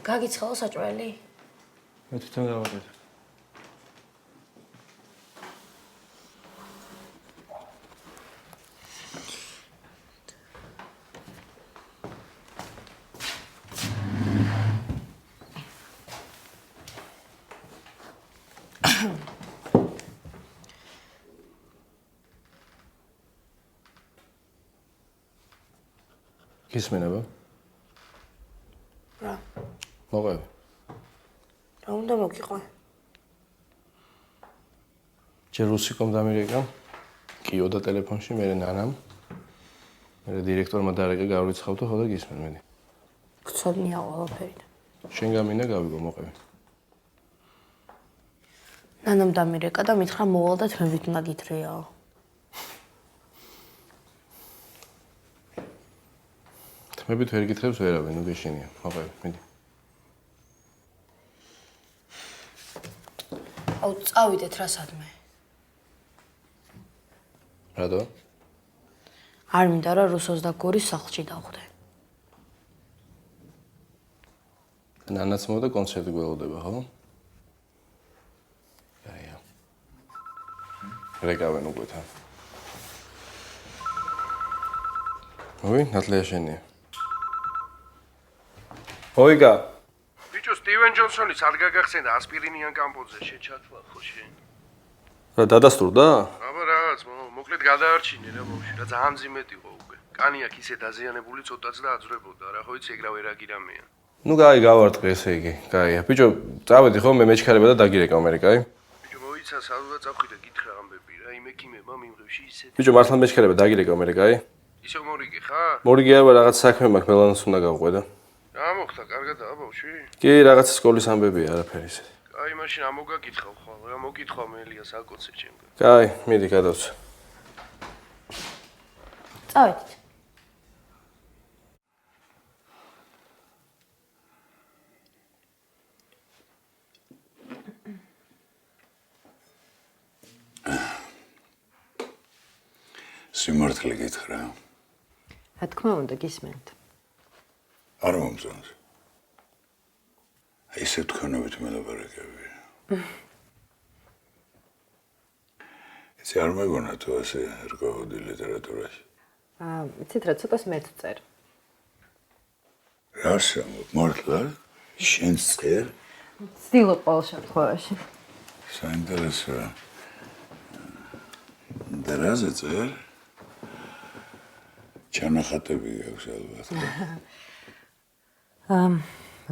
გაგიცხაო საჭველი? მე თვითონ გავაკეთე. გისმენება? რა? მოყევი. რა უნდა მოგიყვე? ჯერ რუსიკომ დამირეკა, კიო და ტელეფონში, მერე ნანამ. მერე დირექტორმა დარეკა გავრიცხავ და ხოლმე გისმენ მედი. გცოდნია ყველაფერი. შენ გამინდა გავიგო მოყევი. ნანამ დამირეკა და მითხრა მოვალ და თმებით უნდა გითხრიაო. თმებით ვერ გითხრებს ვერავინ, ნუ გეშინია. მოყევი, მიდი. აუ წავიდეთ რა სადმე. რატო? არ მინდა რა რუსოს და გორის სახლში დავხვდე. ნანაც მოვიდა კონცერტი გველოდება, ხო? აია. რეკავენ უკვე თან. ой, ნატლია შენია. ოიგა. ბიჭო, სტივენ ჯონსონი სად გაგახსენდა ასპირინიან კამპოზე შეჩათლა ხო შენ? რა დადასტურდა? აბა რაღაც, მოკლედ გადაარჩინე რა ბავშვი, რა ძალიან ძიმედ იყო უკვე. კანი აქ ისე დაზიანებული ცოტაც და აძრებოდა, რა ხო იცი ეგ რა ვერაგირამეა. ნუ გაი გავარტყე ესე იგი. გაია. ბიჭო, წავედი ხო მე მეჩქარება და დაგირეკავ მე, კაი? ბიჭო, მოიცა სადღაც წავხვი და გითხრა ამბები რა, იმ ექიმებმა მიმღებში ისე. ბიჭო, მართლა მეჩქარება დაგირეკავ მე, კაი? ისე მორიგი ხარ? მორიგი არა, რაღაც საქმე მაქვს, მელანოს უნდა გავყვე და. რა მოხდა, კარგადაა ბავშვი? კი, რაღაც სკოლის ამბებია, არაფერი ისე. აი, მაშინ ამოგაგითხავ ხვალ, რა მოგითხვა მე ელიას აკოცე ჩემგან. კაი, მიდი გადავწე. წავედით. სიმართლე გითხრა. რა თქმა უნდა, გისმენთ. არ მომწონს. ისე თქვენობით მელაპარაკები. ეს არ მეგონა თუ ასე რკოვდი ლიტერატურაში. იცით რა, ცოტას მეც წერ. რა შემო, მართლა? შენ წერ? ვცდილობ ყოველ შემთხვევაში. საინტერესოა. და რაზე წერ? ჩანახატები აქვს ალბათ.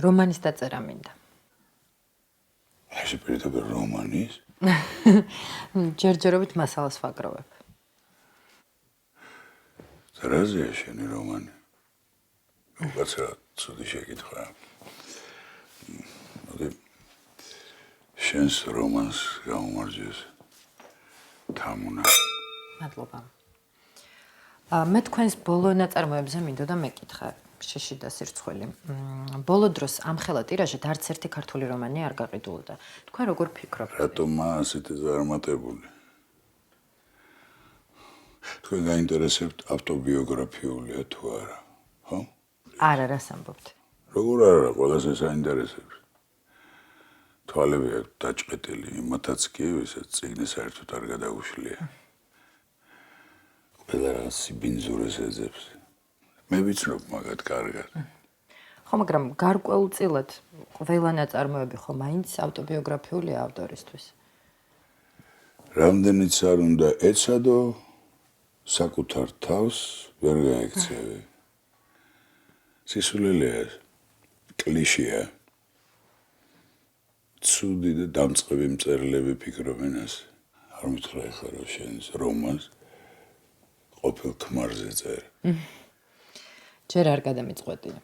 რომანის დაწერა მინდა. ასე პირდაპირ რომანის? ჯერჯერობით მასალას ვაგროვებ. და რაზეა შენი რომანი? უკაცრავად ცუდი შეკითხვა. მოდი შენს რომანს გამომარჯვეს. თამუნა. მადლობა. მე თქვენს ბოლო ნაწარმოებზე მინდოდა მეკითხა. შეში და სირცხველი. ბოლო დროს ამხელა ტირაჟით არც ერთი ქართული რომანი არ გაყიდულდა. თქვენ როგორ ფიქრობთ? რატომ ასეთი ზარმატებული? თქვენ გაინტერესებთ ავტობიოგრაფიულია თუ არა, ხო? არა, რას ამბობთ? როგორ არა, ყველასე საინტერესებს. თვალები აქვს დაჭყეტილი, იმათაც კი, ვისაც წიგნი საერთოდ არ გადაუშლია. ყველა რაღაც სიბინძურეს ეძებს. მე ვიცნობ მაგათ კარგად. ხო, მაგრამ გარკვეულწილად ყველა ნაწარმოები ხო მაინც ავტობიოგრაფიულია ავტორისთვის. რამდენიც არ უნდა ეცადო, საკუთარ თავს ვერ გაექცევი. სისულელეა, კლიშეა. ცუდი და დამწყები მწერლები ფიქრობენ ასე. არ მითხრა ეხლა რომ შენს რომანს ყოფილ ქმარზე წერ. ჯერ არ გადამიწყვეტია.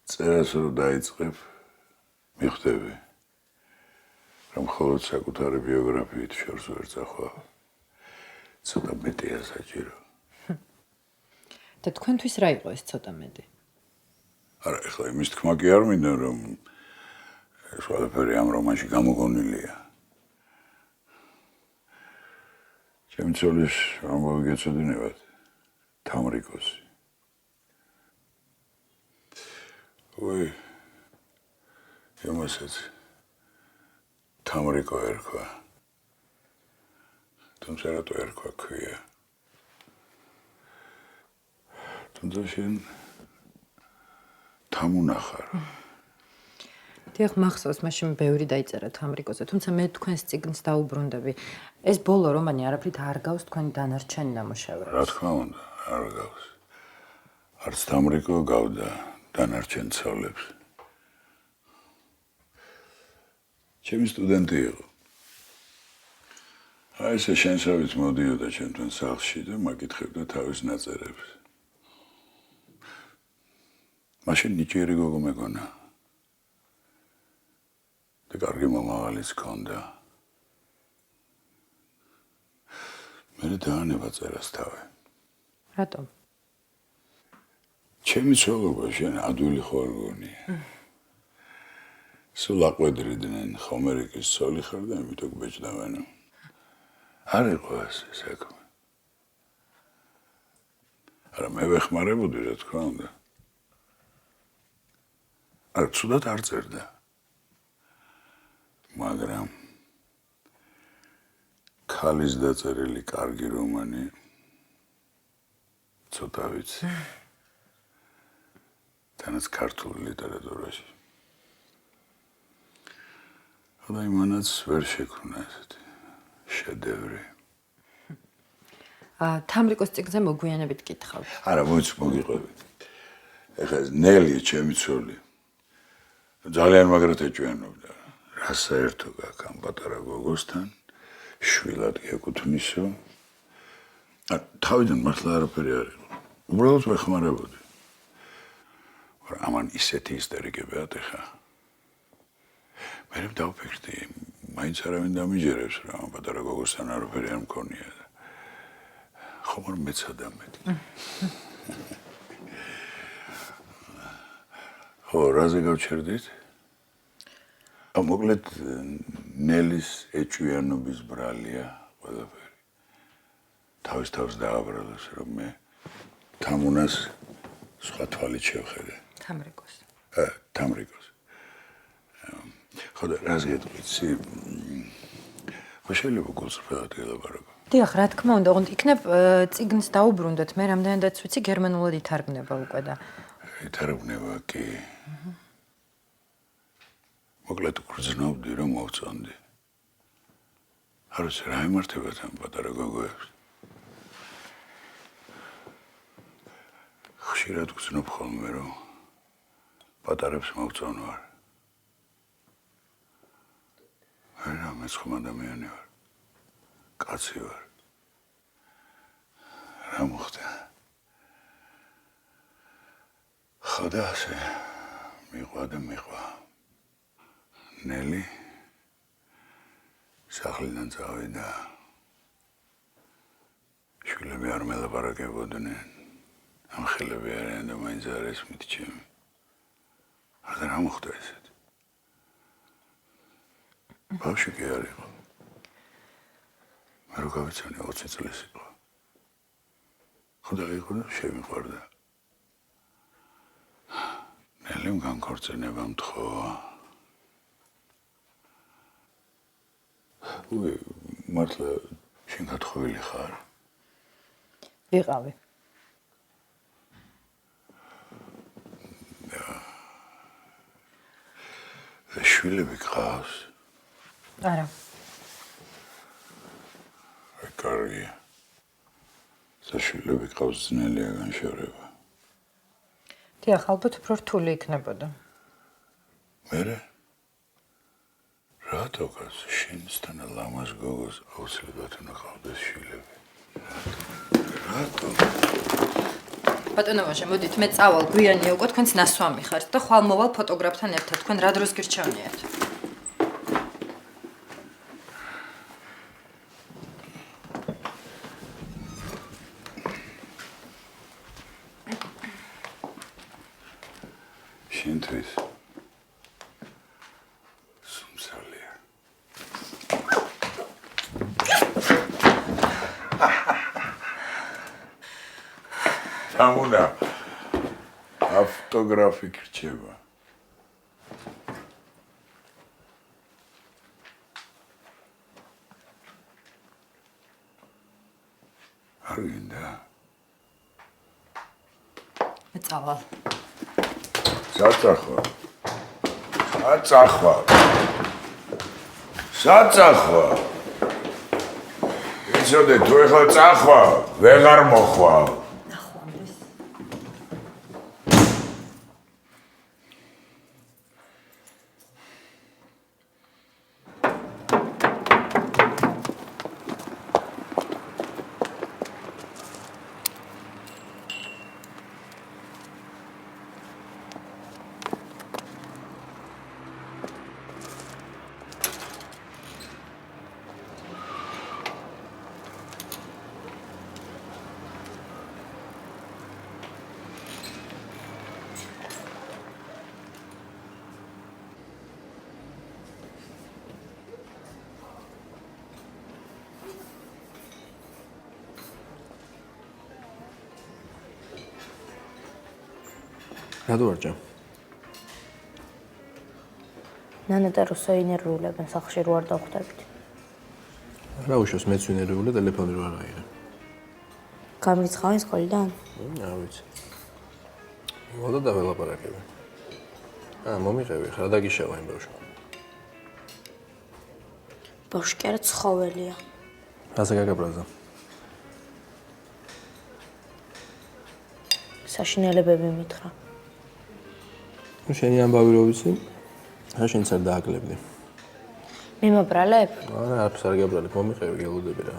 წერას რო დაიწყებ, მიხვდები, რომ მხოლოდ საკუთარი ბიოგრაფიით შორს ვერ წახვავ. ცოტა მეტია საჭირო. და თქვენთვის რა იყო ეს ცოტა მეტი? არა, ეხლა იმის თქმა კი არ მინდა, რომ ეს ყველაფერი ამ რომანში გამოგონილია. ჩემი ცოლის ამბავი გეცოდინებათ, თამრიკოსი. ой, იმასაც თამრიკო ერქვა. თუმცა რატო ერქვა ქვია? თუმცა შენ თამუნახარ. დიახ, მახსოვს, მაშინ ბევრი დაიწერა თამრიკოზე, თუმცა მე თქვენს წიგნს დაუბრუნდები. ეს ბოლო რომანი არაფრით არ გავს თქვენი დანარჩენი ნამუშევრებს. რა თქმა უნდა, არ გავს. არც თამრიკო გავდა დანარჩენ ცოლებს. ჩემი სტუდენტი იყო. აი ესე შენსავით მოდიოდა ჩემთან სახლში და მაკითხებდა თავის ნაწერებს. მაშინ ნიჭიერი გოგო მეგონა. და კარგი მომავალიც ჰქონდა. მე დაანება წერას თავი. რატომ? ჩემი ცოლობა შენ ადვილი ხარ გონი. სულ აყვედრიდნენ ხომერიკის ცოლი ხარ და ამიტომ გბეჭდავენო. არ იყო ასე საქმე. არა მე ვეხმარებოდი რა თქმა უნდა. არ ცუდად არ წერდა. მაგრამ ქალის დაწერილი კარგი რომანი ცოტა ვიცი. თანაც ქართულ ლიტერატურაში. ხოდა იმანაც ვერ შექმნა ესეთი შედევრი. თამრიკოს წიგნზე მოგვიანებით კითხავ. არა, მოგიყვებით. ეხლა ეს ნელი ჩემი ცოლი. ძალიან მაგრად ეჭვიანობდა. რა საერთო გაქვს ამ პატარა გოგოსთან? შვილად გეკუთვნისო. თავიდან მართლა არაფერი არ იყო. უბრალოდ ვეხმარებოდი. ამან ისეთი ისტერიკები ატეხა. მე დავფიქრდი, მაინც არავინ დამიჯერებს რა, ამ პატარა გოგოსთან არაფერი არ მქონია. ხომ არ მეცადა მეტი. ხო, რაზე გავჩერდით? მოკლედ ნელის ეჭვიანობის ბრალია ყველაფერი. თავის თავს დააბრალოს, რომ მე თამუნას სხვა თვალით შევხედე. თამრიკოს. თამრიკოს. ხო და რას გეტყვიცი? ხო შეიძლება გულწრფელად გელაპარაკო. დიახ, რა თქმა უნდა, ოღონდ იქნებ წიგნს დაუბრუნდეთ, მე რამდენადაც ვიცი გერმანულად ითარგმნება უკვე და. ითარგმნება კი. მოკლედ გრძნობდი რომ მოვწონდი. არ ვიცი რა იმართებათ ამ პატარა გოგოებს. ხშირად გრძნობ ხოლმე რომ პატარებს მოვწონ ვარ. არა, მე სხვა ადამიანი ვარ. კაცი ვარ. რა მოხდა? ხო და ასე მიყვა და მიყვა. ნელი სახლიდან წავიდა. შვილები არ მელაპარაკებოდნენ. ამ ხელები არიან და მაინც არ ესმით ჩემი. არა რა მოხდა ესეთ? ბავშვი კი არ იყო. მე რო გავიცანი 20 წლის იყო. ხო და იყო და შემიყვარდა. ნელიმ განქორწინება მთხოვა. უი, მართლა შენ გათხოვილი ხარ? ვიყავი. შვილები გყავს? არა. კარგია. შვილები გყავს ძნელია განშორება. დიახ, ალბათ უფრო რთული იქნებოდა. მერე? რატო გას შენსთან ლამაზ გოგოს აუცილებლად უნდა ყავდეს შვილები? რატო? ბატონო ვაჟა, მოდით მე წავალ, გვიანია უკვე თქვენს ნასვამი ხართ და ხვალ მოვალ ფოტოგრაფთან ერთად. თქვენ რა დროს გირჩევნიათ? შენთვის სუმსალია. თამუნა ავტოგრაფი გრჩება. წავალ. საწახვა. საწახვა. იცოდე თუ ეხლა წახვა, ვეღარ მოხვალ. ნახვამდის. რატო არ ჭამ? ნანა და რუსო ინერვიულებენ სახლში რო არ დავხვდებით. რა უშავს მეც ვინერვიული ტელეფონი რო არ აიღე. გამრიცხავენ სკოლიდან? არ ვიცი. მოდა და ველაპარაკები. მომიყევი, ხა დაგიშავა იმ ბავშვს. ბავშვი კი არა ცხოველია. რაზე გაგაბრაზა? საშინელებები მითხრა. შენი ამბავი რო ვიცი, რა შენც არ დააკლებდი. მიმობრალებ? არა, არაფერს არ გაბრალებ, მომიყევი, გელოდები რა.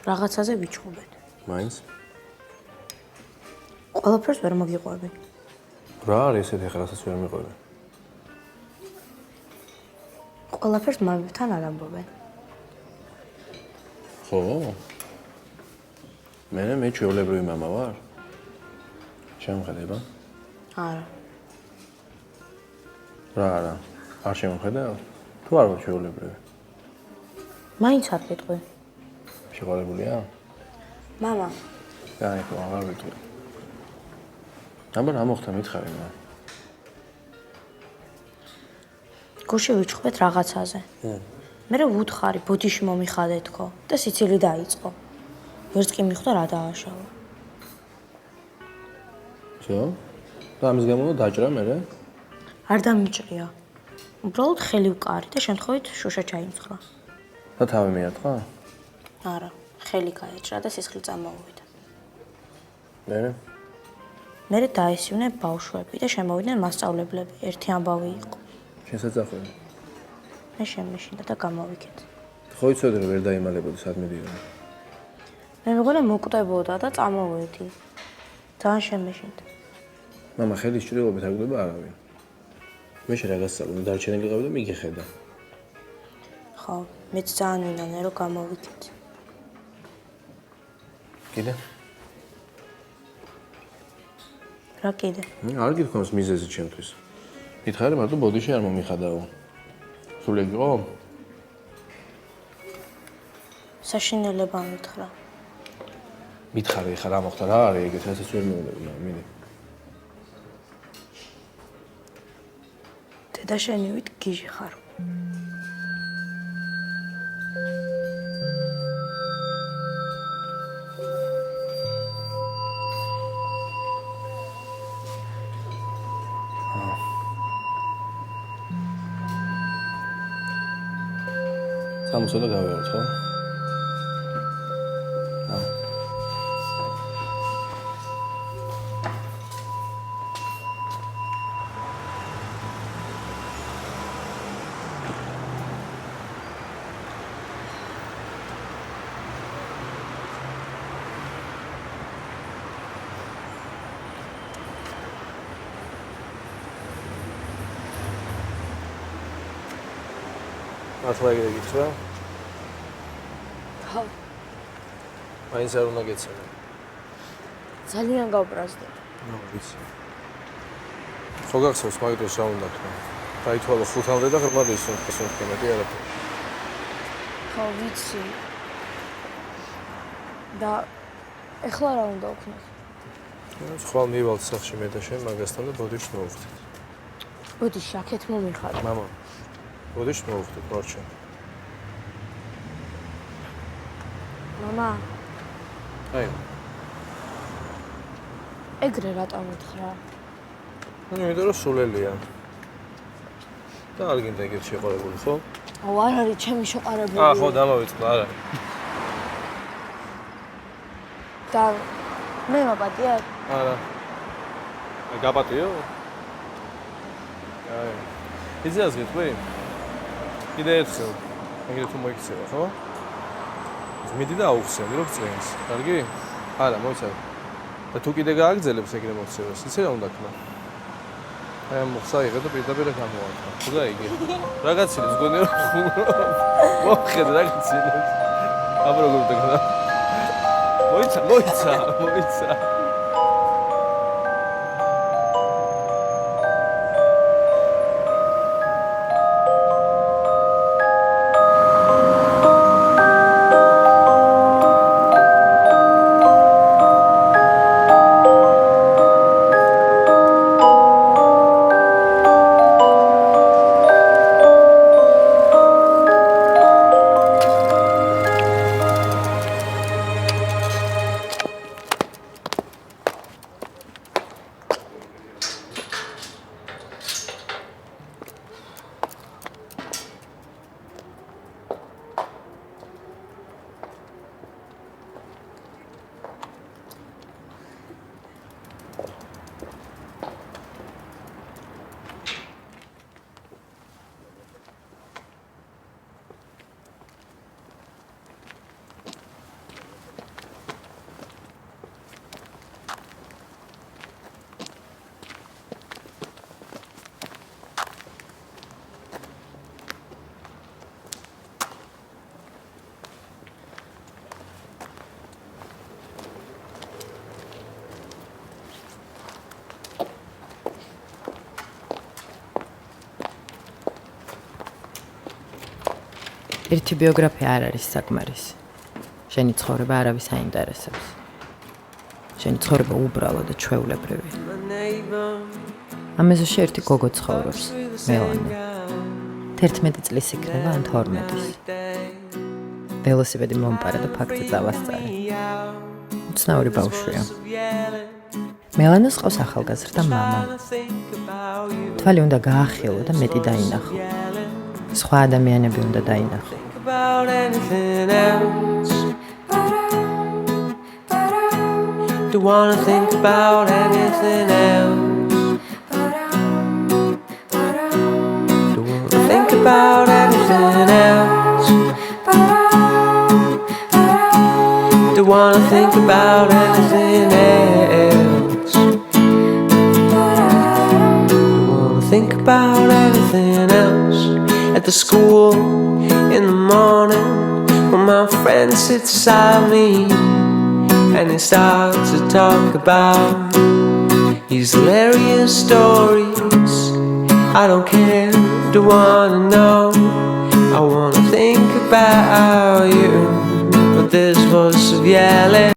რაღაცაზე ვიჩხუბეთ. მაინც? ყველაფერს ვერ მოგიყვები. რა არის ესეთი ხა რასაც ვერ მიყვები? ყველაფერს მამებთან არ ამბობენ. ხო? მე ჩვეულებრივი მამა ვარ? შემხედება? არა. რა არა? არ შემხედავ? თუ არ ვარ ჩვეულებრივი? მაინც არ გეტყვი. შეყოლებულია? მამა, აი, ხო, აღარ ვიტყვი. აბა რა მოხდა მითხარი მე? გუშინ ვიჩხუბეთ რაღაცაზე. მერე ვუთხარი, ბოდიში მომიხადე თქო და სიცილი დაიწყო. ვერც კი მიხვდა რა დააშავა. всё? და ამის გამო დაჭრა მერე? არ დამიჭრია. უბრალოდ ხელი ვკარი და შემთხვევით შუშა ჩაიმცხრა. და თავი მიატყა? არა, ხელი გაეჭრა და სისხლი წამოვიდა. მერე? მერე დაესივნე ბავშვები და შემოვიდნენ მასწავლებლები. ერთი ამბავი იყო. შესაძახები. მე შემეშინდა და გამოვიქეთ. ხო იცოდი რომ ვერ დაიმალებოდი სად მიდიოდა. მე მეგონა მოკვდებოდა და წამოვედი. ძალიან შემეშინდა. მამა ხელის ჭრილობით არ გვდება არავინ. მე შე რა გასწავლე, დარჩენილი ყავი და მიგეხედა. ხო, მეც ძალიან მინანე რომ გამოვიქეთ. კიდე? რა კიდე? არ გიქონს მიზეზი ჩემთვის. მითხარი მარტო ბოდიში არ მომიხადაო. სულ ეგ იყო? საშინელება მითხრა. მითხარი ხა რა მოხდა რა არის ეგეთ რასაც ვერ მივიღები, მიდი. დედა შენივით გიჟი ხარ. სამოსო და გავიაროთ, ხო? მართლა ეგრე გითხრა? ხო, მაინც არ უნდა გეცემე. ძალიან გავბრაზდა. ვიცი. ხო გახსოვს მაგ დროს რა უნდა თქვა? დაითვალა 5-მდე და ღრმად ისუნთქე მეტი არაფერი. ხო, ვიცი. და ეხლა რა უნდა ვქნათ? ხვალ მივალთ სახლში მე და შენ მაგასთან და ბოდიში მოვხდით. ბოდიში აქეთ მომიხარ. მამა. ბოდიში მოვხდით მორჩა. მამა, აი. ეგრე რატომ უთხრა? იმიტომ რომ სულელია. და არ გინდა ეგეთ შეყარებული, ხო? აუ არ არის ჩემი შეყარებული. ხო, დამოვიწყდა, არა. და მე მაპატია? არა. გაპატიო? აი. იზიას გეტყვი? კიდე ერთხელ. ეგრე თუ მოიქცევა, ხო? მიდი და აუხსენდი რომ წვენს. კარგი? არა, მოიცავ. და თუ კიდე გააგრძელებს ეგრე მოქცევას, იცი რა უნდა ქნა? აი მოხსა იღე და პირდაპირ გამოართვა. თუ და იგი. რაღაცილებს გონი რომ მოხედე რაღაცილებს. აბა როგორ დაგდა? მოიცა. ერთი ბიოგრაფია არ არის საკმარისი. შენი ცხოვრება არავის აინტერესებს. შენი ცხოვრება უბრალო და ჩვეულებრივია. ამაზე ერთი გოგო ცხოვრობს, მელანა. 11 წლის იქნება ან 12-ის. ველოსიპედი მომპარა და ფაქტზე წავასწარე. უცნაური ბავშვია. მელანას ყავს ახალგაზრდა მამა. თვალი უნდა გაახიელო და მეტი დაინახო. სხვა ადამიანები უნდა დაინახო. Don't wanna think about anything else. Don't wanna think about anything else. Don't wanna think about anything else. Don't wanna think about anything else. At the school in the morning when my friend sits beside me and he starts to talk about his hilarious stories. I don't care, don't wanna know. I wanna think about you. But this voice of yelling